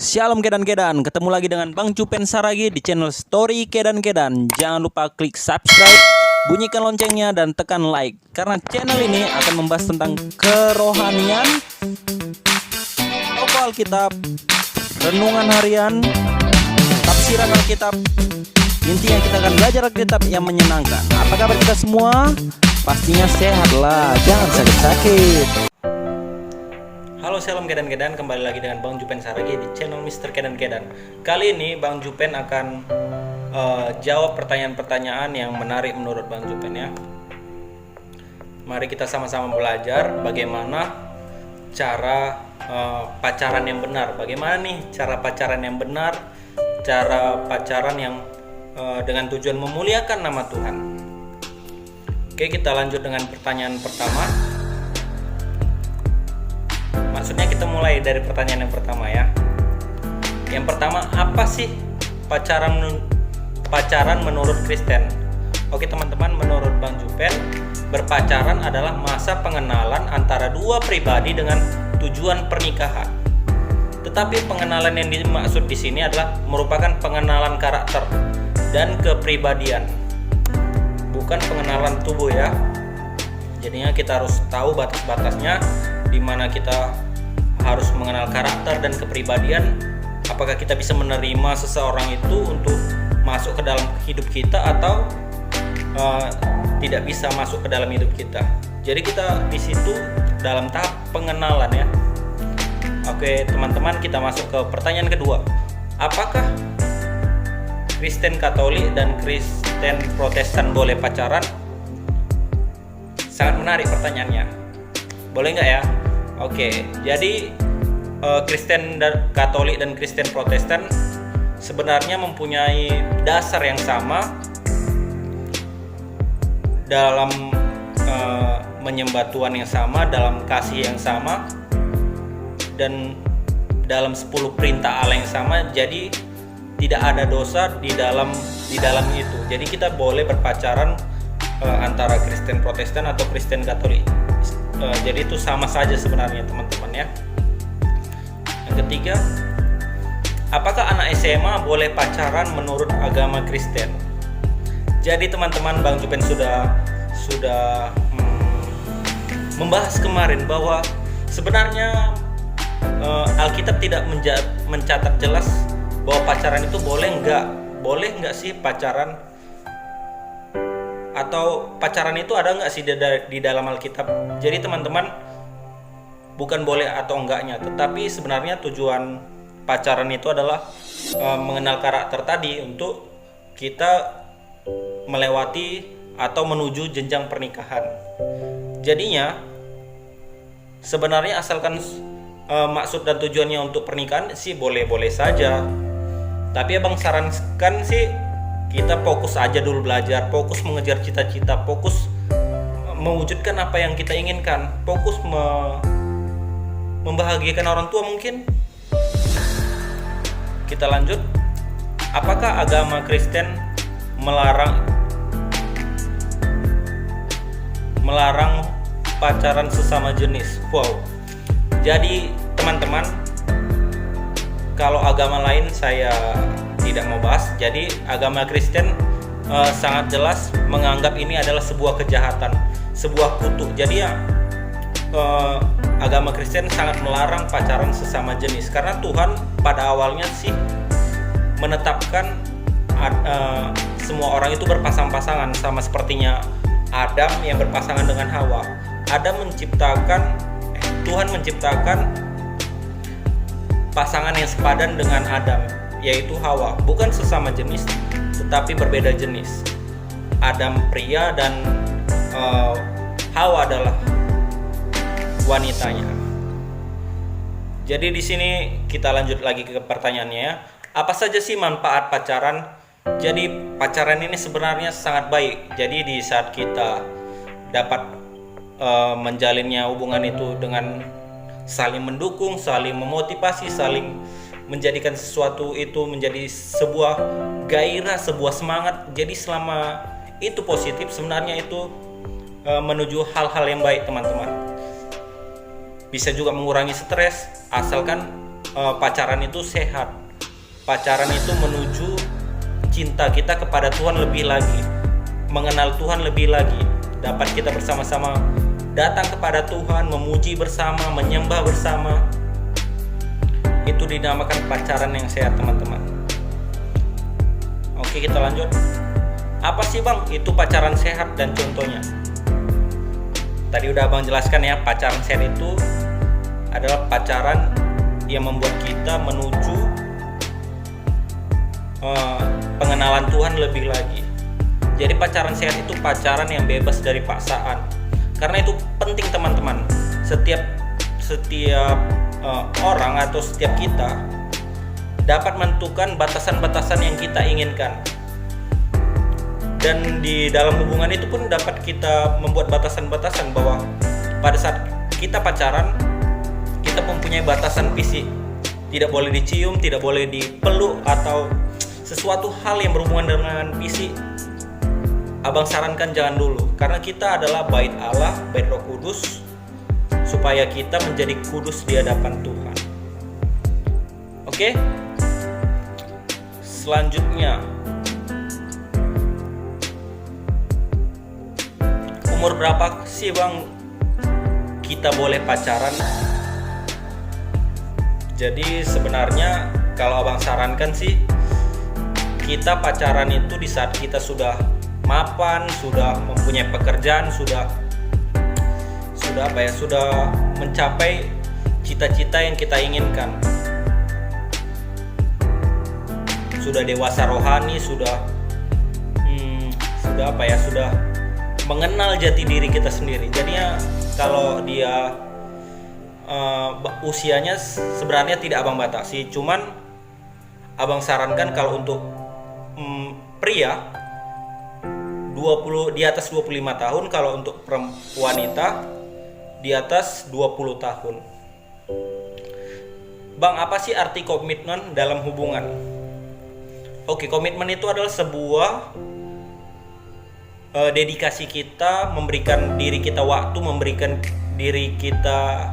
Shalom Kedan-Kedan, ketemu lagi dengan Bang Jupen Saragi di channel Story Kedan-Kedan. Jangan lupa klik subscribe, bunyikan loncengnya dan tekan like, karena channel ini akan membahas tentang kerohanian, tokoh Alkitab, renungan harian, tafsiran Alkitab. Intinya kita akan belajar Alkitab yang menyenangkan. Apa kabar kita semua? Pastinya sehat lah, jangan sakit-sakit. Halo Shalom Kedan-Kedan, kembali lagi dengan Bang Jupen Saragi di channel Mr. Kedan-Kedan. Kali ini Bang Jupen akan jawab pertanyaan-pertanyaan yang menarik menurut Bang Jupen ya. Mari kita sama-sama belajar bagaimana cara pacaran yang benar. Bagaimana nih cara pacaran yang benar, cara pacaran yang dengan tujuan memuliakan nama Tuhan. Oke, kita lanjut dengan pertanyaan pertama. Maksudnya kita mulai dari pertanyaan yang pertama ya. Yang pertama, apa sih pacaran menurut Kristen? Oke teman-teman, menurut Bang Jupen, berpacaran adalah masa pengenalan antara dua pribadi dengan tujuan pernikahan. Tetapi pengenalan yang dimaksud di sini adalah merupakan pengenalan karakter dan kepribadian, bukan pengenalan tubuh ya. Jadinya kita harus tahu batas-batasnya, di mana kita harus mengenal karakter dan kepribadian. Apakah kita bisa menerima seseorang itu untuk masuk ke dalam hidup kita atau tidak bisa masuk ke dalam hidup kita. Jadi kita di situ dalam tahap pengenalan ya. Oke teman-teman, kita masuk ke pertanyaan kedua. Apakah Kristen Katolik dan Kristen Protestan boleh pacaran? Sangat menarik pertanyaannya. Boleh nggak ya? Oke, jadi Kristen Katolik dan Kristen Protestan sebenarnya mempunyai dasar yang sama dalam menyembah Tuhan yang sama, dalam kasih yang sama, dan dalam 10 perintah Allah yang sama. Jadi tidak ada dosa di dalam itu. Jadi kita boleh berpacaran antara Kristen Protestan atau Kristen Katolik. Jadi itu sama saja sebenarnya teman-teman ya. Yang ketiga, apakah anak SMA boleh pacaran menurut agama Kristen? Jadi teman-teman, Bang Jupen sudah membahas kemarin bahwa sebenarnya Alkitab tidak mencatat jelas bahwa pacaran itu boleh nggak sih pacaran, atau pacaran itu ada nggak sih di dalam Alkitab. Jadi teman-teman, bukan boleh atau enggaknya, tetapi sebenarnya tujuan pacaran itu adalah mengenal karakter tadi untuk kita melewati atau menuju jenjang pernikahan. Jadinya sebenarnya asalkan maksud dan tujuannya untuk pernikahan sih boleh-boleh saja. Tapi abang sarankan sih kita fokus aja dulu belajar, fokus mengejar cita-cita, fokus mewujudkan apa yang kita inginkan, fokus membahagiakan orang tua mungkin. Kita lanjut. Apakah agama Kristen melarang pacaran sesama jenis? Wow. Jadi teman-teman, kalau agama lain saya tidak mau bahas. Jadi agama Kristen sangat jelas menganggap ini adalah sebuah kejahatan, sebuah kutuk. Jadi ya agama Kristen sangat melarang pacaran sesama jenis, karena Tuhan pada awalnya sih menetapkan semua orang itu berpasang-pasangan, sama sepertinya Adam yang berpasangan dengan Hawa. Tuhan menciptakan pasangan yang sepadan dengan Adam, yaitu Hawa, bukan sesama jenis tetapi berbeda jenis. Adam pria dan Hawa adalah wanitanya. Jadi di sini kita lanjut lagi ke pertanyaannya ya. Apa saja sih manfaat pacaran? Jadi pacaran ini sebenarnya sangat baik. Jadi di saat kita dapat menjalinnya hubungan itu dengan saling mendukung, saling memotivasi, saling menjadikan sesuatu itu menjadi sebuah gairah, sebuah semangat. Jadi selama itu positif, sebenarnya itu menuju hal-hal yang baik teman-teman. Bisa juga mengurangi stres, asalkan pacaran itu sehat. Pacaran itu menuju cinta kita kepada Tuhan lebih lagi, mengenal Tuhan lebih lagi. Dapat kita bersama-sama datang kepada Tuhan, memuji bersama, menyembah bersama. Itu dinamakan pacaran yang sehat, teman-teman. Oke, kita lanjut. Apa sih Bang itu pacaran sehat dan contohnya? Tadi udah Abang jelaskan ya, pacaran sehat itu adalah pacaran yang membuat kita menuju pengenalan Tuhan lebih lagi. Jadi pacaran sehat itu pacaran yang bebas dari paksaan. Karena itu penting, teman-teman. Setiap orang atau setiap kita dapat menentukan batasan-batasan yang kita inginkan. Dan di dalam hubungan itu pun dapat kita membuat batasan-batasan bahwa pada saat kita pacaran, kita mempunyai batasan fisik. Tidak boleh dicium, tidak boleh dipeluk, atau sesuatu hal yang berhubungan dengan fisik. Abang sarankan jangan dulu, karena kita adalah bait Allah, bait Roh Kudus, supaya kita menjadi kudus di hadapan Tuhan. Oke? Selanjutnya, umur berapa sih Bang kita boleh pacaran? Jadi sebenarnya kalau Abang sarankan sih, kita pacaran itu di saat kita sudah mapan, sudah mempunyai pekerjaan, sudah mencapai cita-cita yang kita inginkan, sudah dewasa rohani, sudah mengenal jati diri kita sendiri. Jadinya kalau dia usianya sebenarnya tidak Abang batasi, cuman Abang sarankan kalau untuk pria 20 di atas 25 tahun, kalau untuk wanita di atas 20 tahun. Bang, apa sih arti komitmen dalam hubungan? Oke, komitmen itu adalah sebuah dedikasi kita, memberikan diri kita waktu, memberikan diri kita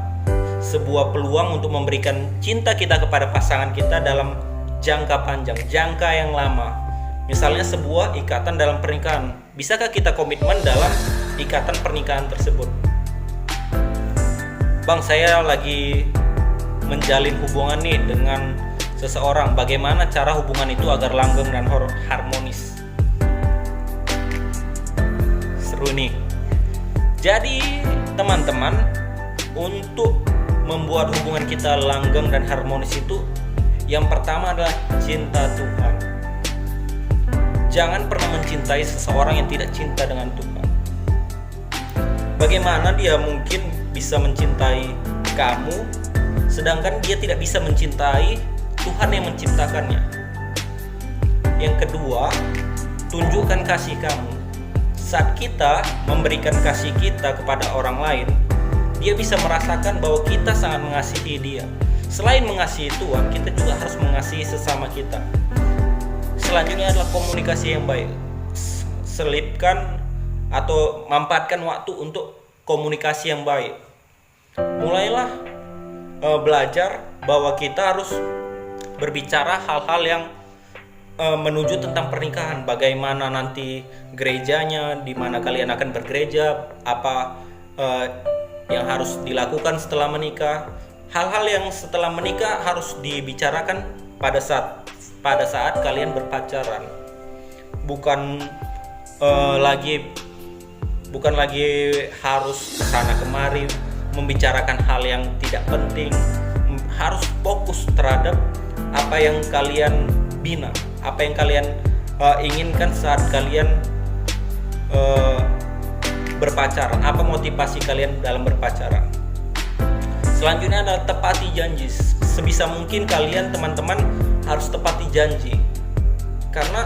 sebuah peluang untuk memberikan cinta kita kepada pasangan kita dalam jangka panjang, jangka yang lama. Misalnya sebuah ikatan dalam pernikahan. Bisakah kita komitmen dalam ikatan pernikahan tersebut? Bang, saya lagi menjalin hubungan nih dengan seseorang. Bagaimana cara hubungan itu agar langgeng dan harmonis? Seru nih. Jadi teman-teman, untuk membuat hubungan kita langgeng dan harmonis itu, yang pertama adalah cinta Tuhan. Jangan pernah mencintai seseorang yang tidak cinta dengan Tuhan. Bagaimana dia mungkin bisa mencintai kamu, sedangkan dia tidak bisa mencintai Tuhan yang menciptakannya? Yang kedua, tunjukkan kasih kamu. Saat kita memberikan kasih kita kepada orang lain, dia bisa merasakan bahwa kita sangat mengasihi dia. Selain mengasihi Tuhan, kita juga harus mengasihi sesama kita. Selanjutnya adalah komunikasi yang baik. Selipkan atau manfaatkan waktu untuk komunikasi yang baik. Mulailah belajar bahwa kita harus berbicara hal-hal yang menuju tentang pernikahan. Bagaimana nanti gerejanya, di mana kalian akan bergereja, apa yang harus dilakukan setelah menikah. Hal-hal yang setelah menikah harus dibicarakan pada saat kalian berpacaran. Bukan lagi harus kesana kemari membicarakan hal yang tidak penting. Harus fokus terhadap apa yang kalian bina, apa yang kalian inginkan saat kalian berpacaran, apa motivasi kalian dalam berpacaran. Selanjutnya adalah tepati janji. Sebisa mungkin kalian, teman-teman, harus tepati janji, karena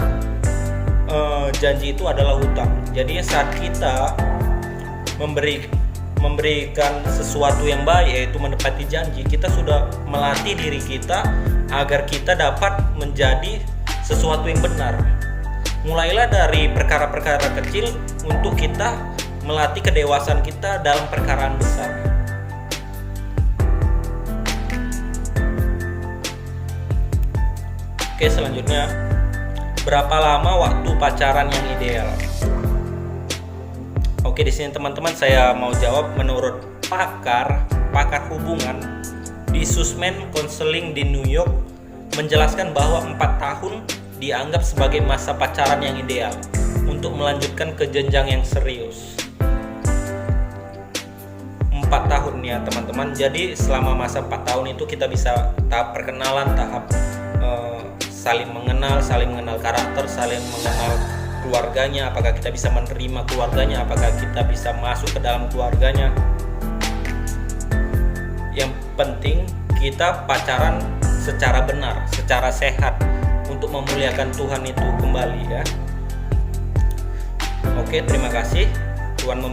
janji itu adalah hutang. Jadi saat kita memberikan sesuatu yang baik, yaitu menepati janji, kita sudah melatih diri kita agar kita dapat menjadi sesuatu yang benar. Mulailah dari perkara-perkara kecil untuk kita melatih kedewasaan kita dalam perkara besar. Oke, selanjutnya, berapa lama waktu pacaran yang ideal? Oke, di sini teman-teman saya mau jawab menurut pakar hubungan di Susman Counseling di New York menjelaskan bahwa 4 tahun dianggap sebagai masa pacaran yang ideal untuk melanjutkan ke jenjang yang serius. 4 tahun ya teman-teman. Jadi selama masa 4 tahun itu kita bisa tahap perkenalan, tahap saling mengenal karakter, saling mengenal keluarganya, apakah kita bisa menerima keluarganya, apakah kita bisa masuk ke dalam keluarganya. Yang penting kita pacaran secara benar, secara sehat untuk memuliakan Tuhan itu kembali ya. Oke, terima kasih. Tuhan memberkati.